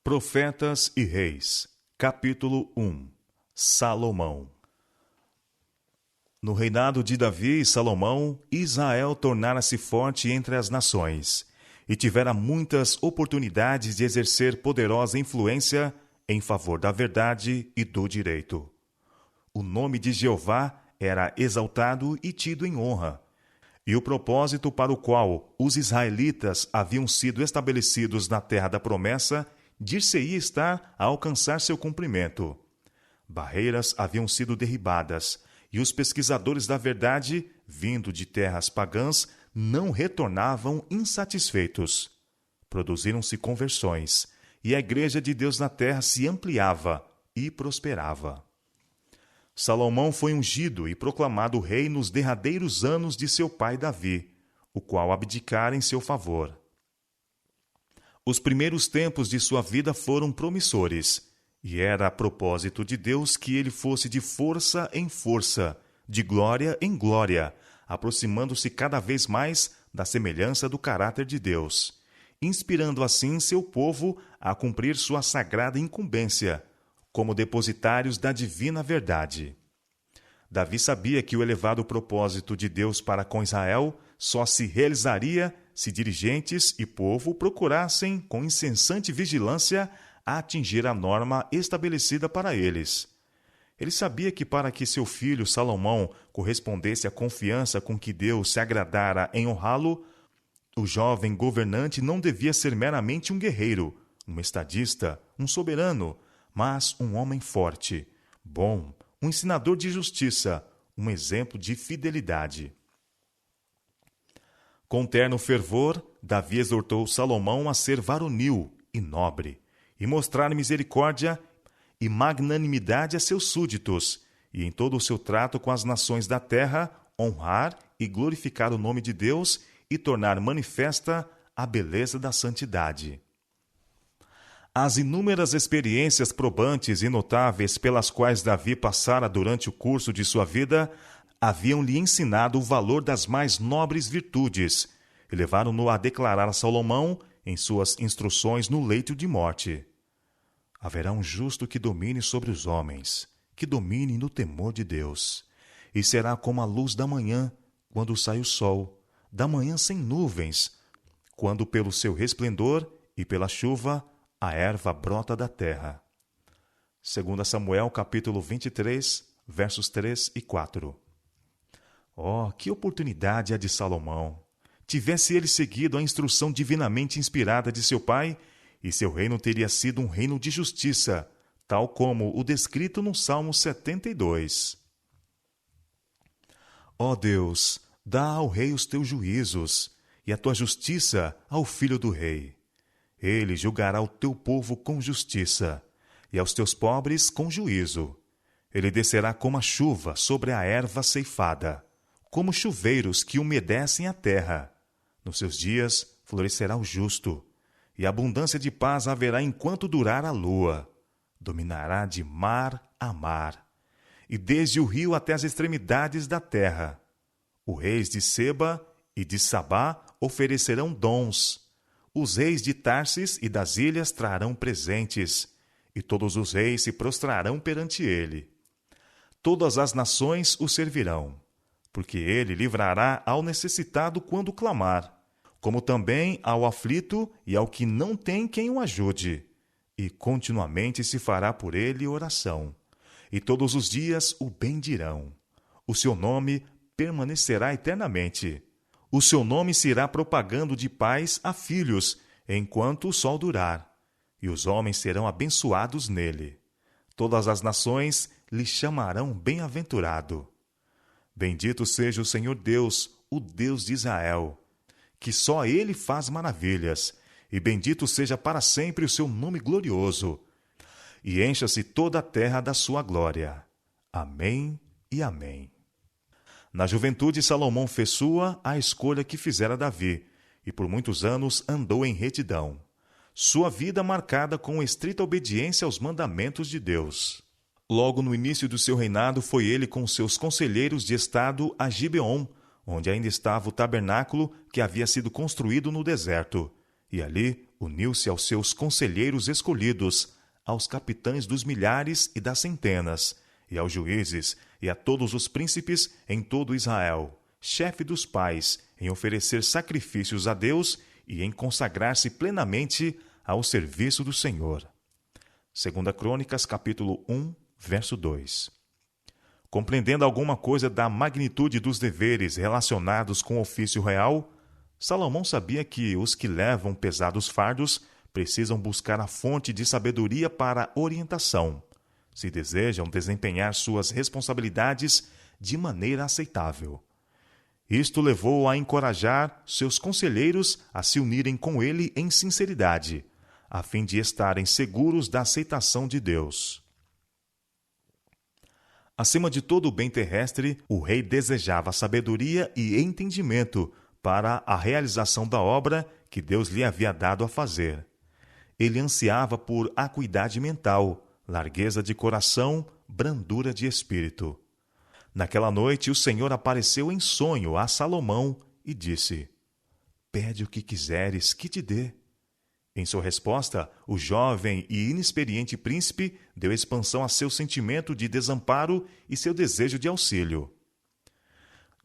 Profetas e Reis, capítulo 1. Salomão. No reinado de Davi e Salomão, Israel tornara-se forte entre as nações, e tivera muitas oportunidades de exercer poderosa influência em favor da verdade e do direito. O nome de Jeová era exaltado e tido em honra, e o propósito para o qual os israelitas haviam sido estabelecidos na terra da promessa dir-se-ia estar a alcançar seu cumprimento. Barreiras haviam sido derribadas, e os pesquisadores da verdade, vindo de terras pagãs, não retornavam insatisfeitos. Produziram-se conversões, e a igreja de Deus na terra se ampliava e prosperava. Salomão foi ungido e proclamado rei nos derradeiros anos de seu pai Davi, o qual abdicara em seu favor. Os primeiros tempos de sua vida foram promissores, e era a propósito de Deus que ele fosse de força em força, de glória em glória, aproximando-se cada vez mais da semelhança do caráter de Deus, inspirando assim seu povo a cumprir sua sagrada incumbência, como depositários da divina verdade. Davi sabia que o elevado propósito de Deus para com Israel só se realizaria se dirigentes e povo procurassem, com incessante vigilância, atingir a norma estabelecida para eles. Ele sabia que para que seu filho Salomão correspondesse à confiança com que Deus se agradara em honrá-lo, o jovem governante não devia ser meramente um guerreiro, um estadista, um soberano, mas um homem forte, bom, um ensinador de justiça, um exemplo de fidelidade. Com terno fervor, Davi exortou Salomão a ser varonil e nobre, e mostrar misericórdia e magnanimidade a seus súditos, e em todo o seu trato com as nações da terra, honrar e glorificar o nome de Deus e tornar manifesta a beleza da santidade. As inúmeras experiências probantes e notáveis pelas quais Davi passara durante o curso de sua vida haviam-lhe ensinado o valor das mais nobres virtudes e levaram-no a declarar a Salomão em suas instruções no leito de morte: haverá um justo que domine sobre os homens, que domine no temor de Deus, e será como a luz da manhã, quando sai o sol, da manhã sem nuvens, quando pelo seu resplendor e pela chuva a erva brota da terra. 2 Samuel capítulo 23, versos 3 e 4. Oh, que oportunidade a de Salomão! Tivesse ele seguido a instrução divinamente inspirada de seu pai, e seu reino teria sido um reino de justiça, tal como o descrito no Salmo 72. Ó Deus, dá ao rei os teus juízos, e a tua justiça ao filho do rei. Ele julgará o teu povo com justiça, e aos teus pobres com juízo. Ele descerá como a chuva sobre a erva ceifada, como chuveiros que umedecem a terra. Nos seus dias florescerá o justo, e abundância de paz haverá enquanto durar a lua. Dominará de mar a mar, e desde o rio até as extremidades da terra. Os reis de Seba e de Sabá oferecerão dons. Os reis de Tarsis e das ilhas trarão presentes, e todos os reis se prostrarão perante ele. Todas as nações o servirão, porque ele livrará ao necessitado quando clamar, como também ao aflito e ao que não tem quem o ajude, e continuamente se fará por ele oração, e todos os dias o bendirão. O seu nome permanecerá eternamente. O seu nome se irá propagando de pais a filhos, enquanto o sol durar, e os homens serão abençoados nele. Todas as nações lhe chamarão bem-aventurado. Bendito seja o Senhor Deus, o Deus de Israel, que só ele faz maravilhas, e bendito seja para sempre o seu nome glorioso, e encha-se toda a terra da sua glória. Amém e amém. Na juventude, Salomão fez sua a escolha que fizera Davi, e por muitos anos andou em retidão. Sua vida marcada com estrita obediência aos mandamentos de Deus. Logo no início do seu reinado, foi ele com seus conselheiros de estado a Gibeon, onde ainda estava o tabernáculo que havia sido construído no deserto, e ali uniu-se aos seus conselheiros escolhidos, aos capitães dos milhares e das centenas, e aos juízes, e a todos os príncipes em todo Israel, chefe dos pais, em oferecer sacrifícios a Deus e em consagrar-se plenamente ao serviço do Senhor. 2 Crônicas, capítulo 1, verso 2. Compreendendo alguma coisa da magnitude dos deveres relacionados com o ofício real, Salomão sabia que os que levam pesados fardos precisam buscar a fonte de sabedoria para orientação, se desejam desempenhar suas responsabilidades de maneira aceitável. Isto levou a encorajar seus conselheiros a se unirem com ele em sinceridade, a fim de estarem seguros da aceitação de Deus. Acima de todo o bem terrestre, o rei desejava sabedoria e entendimento para a realização da obra que Deus lhe havia dado a fazer. Ele ansiava por acuidade mental, largueza de coração, brandura de espírito. Naquela noite, o Senhor apareceu em sonho a Salomão e disse: "Pede o que quiseres que te dê." Em sua resposta, o jovem e inexperiente príncipe deu expansão a seu sentimento de desamparo e seu desejo de auxílio.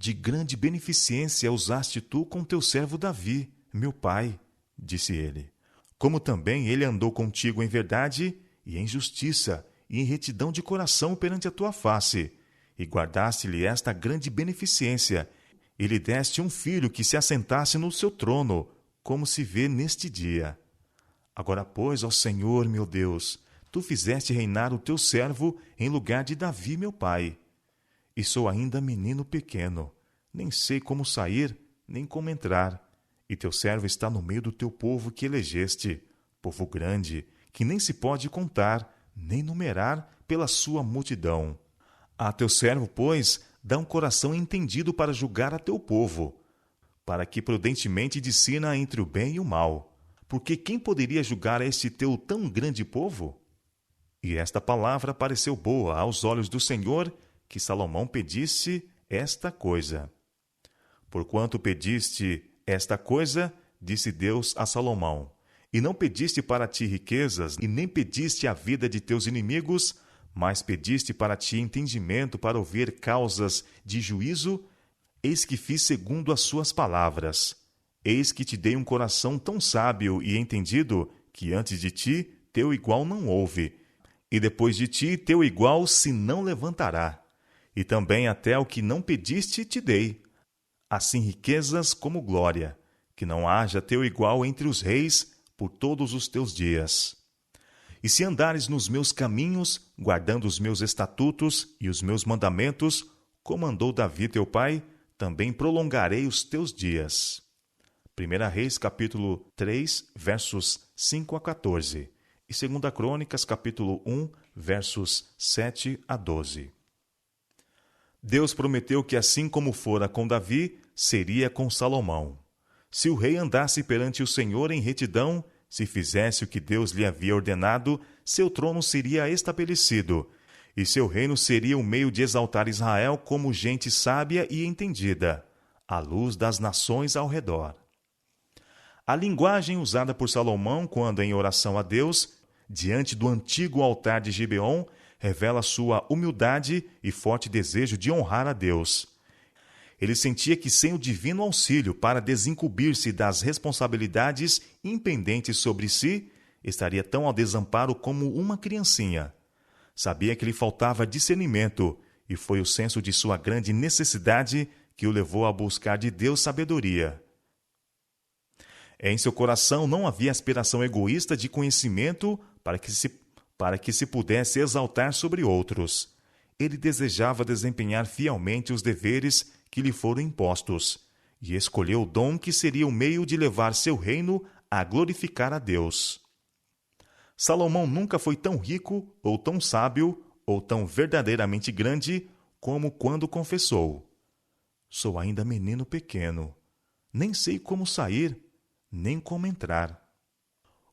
"De grande beneficência usaste tu com teu servo Davi, meu pai", disse ele. "Como também ele andou contigo em verdade e em justiça e em retidão de coração perante a tua face, e guardaste-lhe esta grande beneficência, e lhe deste um filho que se assentasse no seu trono, como se vê neste dia. Agora, pois, ó Senhor, meu Deus, tu fizeste reinar o teu servo em lugar de Davi, meu pai. E sou ainda menino pequeno, nem sei como sair, nem como entrar. E teu servo está no meio do teu povo que elegeste, povo grande, que nem se pode contar, nem numerar pela sua multidão. A teu servo, pois, dá um coração entendido para julgar a teu povo, para que prudentemente discina entre o bem e o mal. Porque quem poderia julgar este teu tão grande povo?" E esta palavra pareceu boa aos olhos do Senhor, que Salomão pedisse esta coisa. "Porquanto pediste esta coisa", disse Deus a Salomão, "e não pediste para ti riquezas, e nem pediste a vida de teus inimigos, mas pediste para ti entendimento para ouvir causas de juízo, eis que fiz segundo as suas palavras. Eis que te dei um coração tão sábio e entendido, que antes de ti teu igual não houve, e depois de ti teu igual se não levantará. E também até o que não pediste te dei, assim riquezas como glória, que não haja teu igual entre os reis por todos os teus dias. E se andares nos meus caminhos, guardando os meus estatutos e os meus mandamentos, como andou Davi teu pai, também prolongarei os teus dias." 1 Reis, capítulo 3, versos 5 a 14, e 2 Crônicas, capítulo 1, versos 7 a 12. Deus prometeu que, assim como fora com Davi, seria com Salomão. Se o rei andasse perante o Senhor em retidão, se fizesse o que Deus lhe havia ordenado, seu trono seria estabelecido, e seu reino seria um meio de exaltar Israel como gente sábia e entendida, à luz das nações ao redor. A linguagem usada por Salomão quando em oração a Deus, diante do antigo altar de Gibeon, revela sua humildade e forte desejo de honrar a Deus. Ele sentia que sem o divino auxílio para desincumbir-se das responsabilidades impendentes sobre si, estaria tão ao desamparo como uma criancinha. Sabia que lhe faltava discernimento, e foi o senso de sua grande necessidade que o levou a buscar de Deus sabedoria. Em seu coração não havia aspiração egoísta de conhecimento para que se pudesse exaltar sobre outros. Ele desejava desempenhar fielmente os deveres que lhe foram impostos, e escolheu o dom que seria o meio de levar seu reino a glorificar a Deus. Salomão nunca foi tão rico, ou tão sábio, ou tão verdadeiramente grande como quando confessou: "Sou ainda menino pequeno, nem sei como sair, nem como entrar."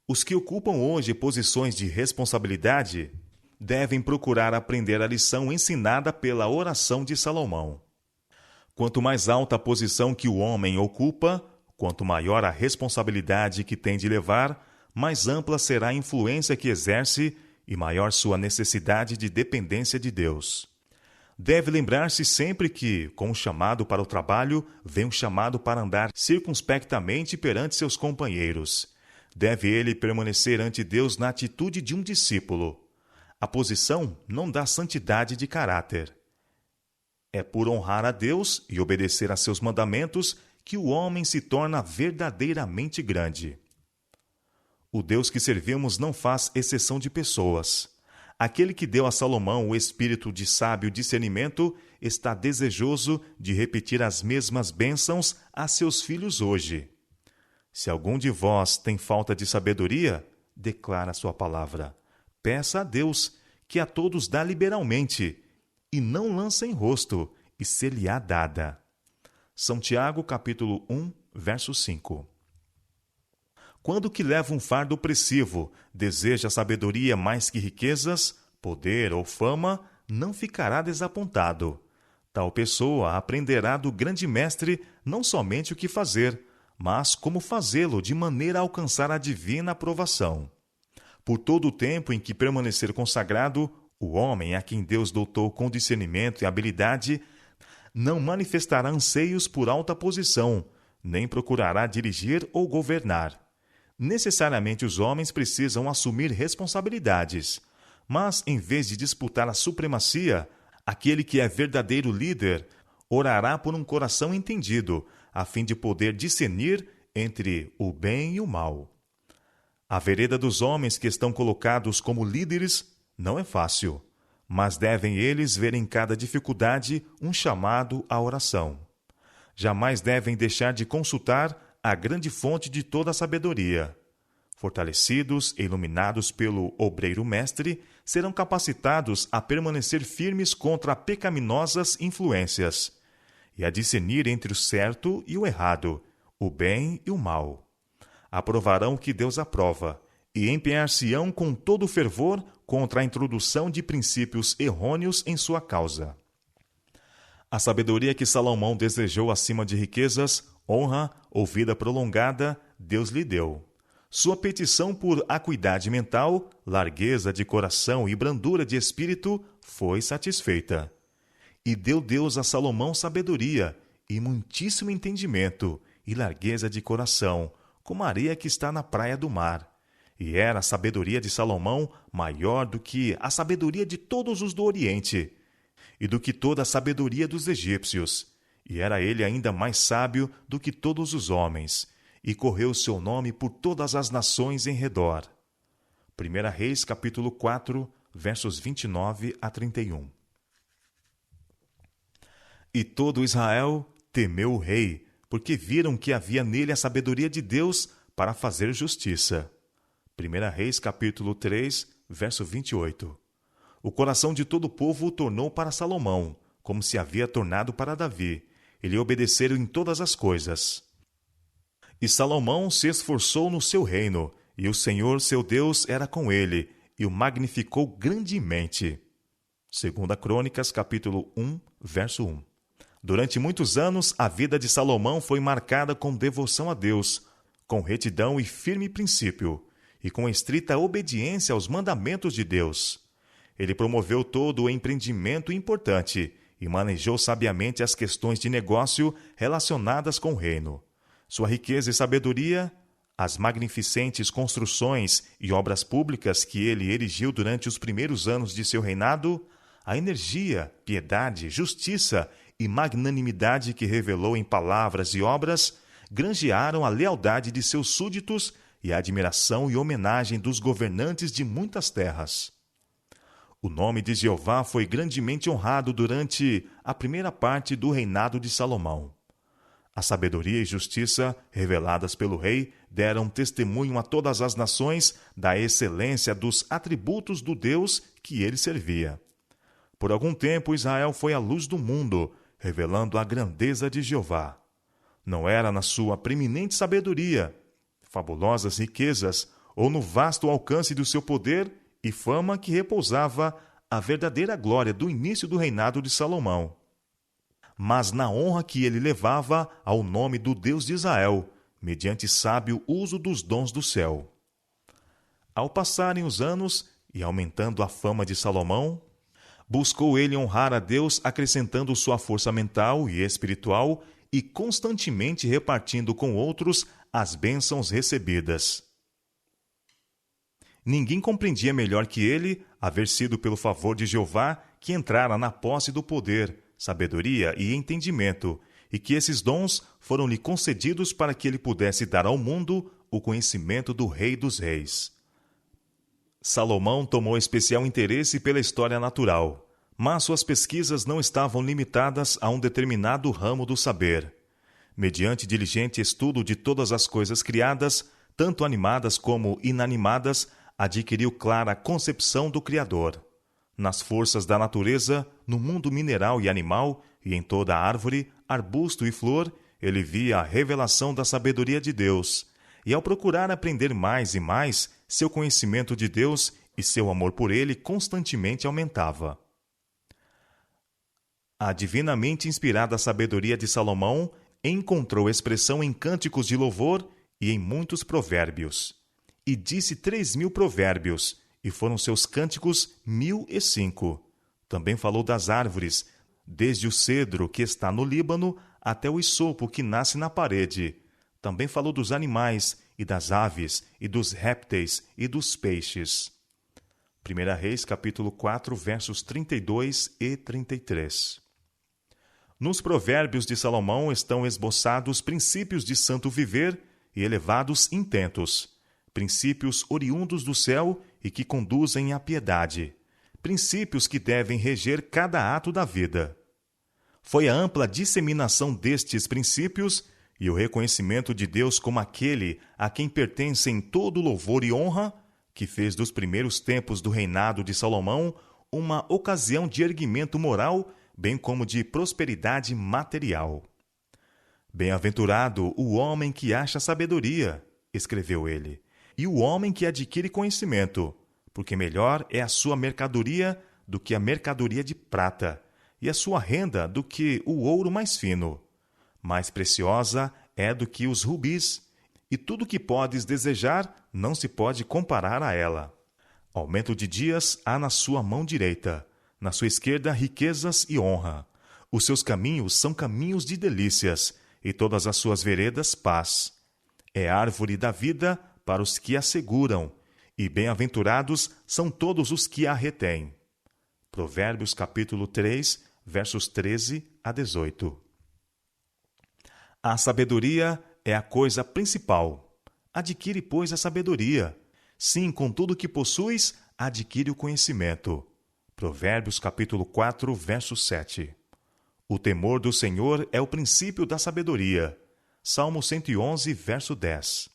Os que ocupam hoje posições de responsabilidade devem procurar aprender a lição ensinada pela oração de Salomão. Quanto mais alta a posição que o homem ocupa, quanto maior a responsabilidade que tem de levar, mais ampla será a influência que exerce e maior sua necessidade de dependência de Deus. Deve lembrar-se sempre que, com o chamado para o trabalho, vem um chamado para andar circunspectamente perante seus companheiros. Deve ele permanecer ante Deus na atitude de um discípulo. A posição não dá santidade de caráter. É por honrar a Deus e obedecer a seus mandamentos que o homem se torna verdadeiramente grande. O Deus que servimos não faz exceção de pessoas. Aquele que deu a Salomão o espírito de sábio discernimento está desejoso de repetir as mesmas bênçãos a seus filhos hoje. Se algum de vós tem falta de sabedoria, declara sua palavra, peça a Deus, que a todos dá liberalmente, e não lança em rosto, e ser-lhe-á dada. São Tiago, capítulo 1, verso 5. Quando o que leva um fardo opressivo deseja sabedoria mais que riquezas, poder ou fama, não ficará desapontado. Tal pessoa aprenderá do grande mestre não somente o que fazer, mas como fazê-lo de maneira a alcançar a divina aprovação. Por todo o tempo em que permanecer consagrado, o homem a quem Deus dotou com discernimento e habilidade não manifestará anseios por alta posição, nem procurará dirigir ou governar. Necessariamente os homens precisam assumir responsabilidades, mas em vez de disputar a supremacia, aquele que é verdadeiro líder orará por um coração entendido, a fim de poder discernir entre o bem e o mal. A vereda dos homens que estão colocados como líderes não é fácil, mas devem eles ver em cada dificuldade um chamado à oração. Jamais devem deixar de consultar a grande fonte de toda a sabedoria. Fortalecidos e iluminados pelo obreiro mestre, serão capacitados a permanecer firmes contra pecaminosas influências e a discernir entre o certo e o errado, o bem e o mal. Aprovarão o que Deus aprova e empenhar-se-ão com todo o fervor contra a introdução de princípios errôneos em sua causa. A sabedoria que Salomão desejou acima de riquezas, honra ou vida prolongada, Deus lhe deu. Sua petição por acuidade mental, largueza de coração e brandura de espírito foi satisfeita. E deu Deus a Salomão sabedoria e muitíssimo entendimento e largueza de coração, como a areia que está na praia do mar. E era a sabedoria de Salomão maior do que a sabedoria de todos os do Oriente, e do que toda a sabedoria dos egípcios. E era ele ainda mais sábio do que todos os homens, e correu o seu nome por todas as nações em redor. 1 Reis, capítulo 4, versos 29 a 31. E todo Israel temeu o rei, porque viram que havia nele a sabedoria de Deus para fazer justiça. 1 Reis, capítulo 3, verso 28. O coração de todo o povo o tornou para Salomão, como se havia tornado para Davi. Ele obedeceram em todas as coisas. E Salomão se esforçou no seu reino, e o Senhor seu Deus era com ele, e o magnificou grandemente. 2 Crônicas, capítulo 1, verso 1. Durante muitos anos, a vida de Salomão foi marcada com devoção a Deus, com retidão e firme princípio, e com estrita obediência aos mandamentos de Deus. Ele promoveu todo o empreendimento importante e manejou sabiamente as questões de negócio relacionadas com o reino. Sua riqueza e sabedoria, as magnificentes construções e obras públicas que ele erigiu durante os primeiros anos de seu reinado, a energia, piedade, justiça e magnanimidade que revelou em palavras e obras, granjearam a lealdade de seus súditos e a admiração e homenagem dos governantes de muitas terras. O nome de Jeová foi grandemente honrado durante a primeira parte do reinado de Salomão. A sabedoria e justiça, reveladas pelo rei, deram testemunho a todas as nações da excelência dos atributos do Deus que ele servia. Por algum tempo, Israel foi a luz do mundo, revelando a grandeza de Jeová. Não era na sua preeminente sabedoria, fabulosas riquezas, ou no vasto alcance do seu poder e fama que repousava a verdadeira glória do início do reinado de Salomão, mas na honra que ele levava ao nome do Deus de Israel, mediante sábio uso dos dons do céu. Ao passarem os anos e aumentando a fama de Salomão, buscou ele honrar a Deus acrescentando sua força mental e espiritual e constantemente repartindo com outros as bênçãos recebidas. Ninguém compreendia melhor que ele haver sido pelo favor de Jeová que entrara na posse do poder, sabedoria e entendimento, e que esses dons foram-lhe concedidos para que ele pudesse dar ao mundo o conhecimento do Rei dos Reis. Salomão tomou especial interesse pela história natural, mas suas pesquisas não estavam limitadas a um determinado ramo do saber. Mediante diligente estudo de todas as coisas criadas, tanto animadas como inanimadas, adquiriu clara concepção do Criador. Nas forças da natureza, no mundo mineral e animal, e em toda árvore, arbusto e flor, ele via a revelação da sabedoria de Deus, e ao procurar aprender mais e mais, seu conhecimento de Deus e seu amor por ele constantemente aumentava. A divinamente inspirada sabedoria de Salomão encontrou expressão em cânticos de louvor e em muitos provérbios. E disse 3.000 provérbios, e foram seus cânticos 1.005. Também falou das árvores, desde o cedro que está no Líbano até o isopo que nasce na parede. Também falou dos animais, e das aves, e dos répteis, e dos peixes. 1 Reis, capítulo 4, versos 32 e 33. Nos provérbios de Salomão estão esboçados princípios de santo viver e elevados intentos, princípios oriundos do céu e que conduzem à piedade, princípios que devem reger cada ato da vida. Foi a ampla disseminação destes princípios e o reconhecimento de Deus como aquele a quem pertencem todo louvor e honra, que fez dos primeiros tempos do reinado de Salomão uma ocasião de erguimento moral, bem como de prosperidade material. Bem-aventurado o homem que acha sabedoria, escreveu ele, e o homem que adquire conhecimento, porque melhor é a sua mercadoria do que a mercadoria de prata, e a sua renda do que o ouro mais fino. Mais preciosa é do que os rubis, e tudo que podes desejar não se pode comparar a ela. Aumento de dias há na sua mão direita, na sua esquerda riquezas e honra. Os seus caminhos são caminhos de delícias, e todas as suas veredas paz. É árvore da vida para os que a seguram, e bem-aventurados são todos os que a retêm. Provérbios capítulo 3, versos 13 a 18. A sabedoria é a coisa principal. Adquire, pois, a sabedoria. Sim, com tudo o que possuis, adquire o conhecimento. Provérbios capítulo 4, verso 7. O temor do Senhor é o princípio da sabedoria. Salmo 111, verso 10.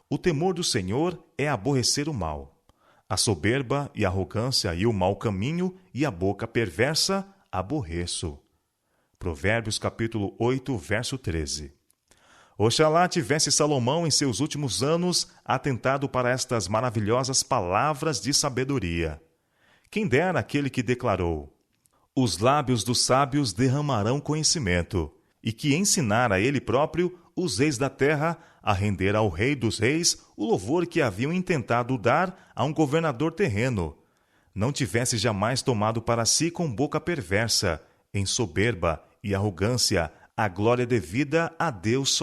O temor do Senhor é aborrecer o mal. A soberba e a arrogância e o mau caminho e a boca perversa aborreço. Provérbios capítulo 8, verso 13. Oxalá tivesse Salomão em seus últimos anos atentado para estas maravilhosas palavras de sabedoria. Quem dera aquele que declarou: os lábios dos sábios derramarão conhecimento, e que ensinara ele próprio os reis da terra a render ao Rei dos Reis o louvor que haviam intentado dar a um governador terreno. Não tivesse jamais tomado para si com boca perversa, em soberba e arrogância, a glória devida a Deus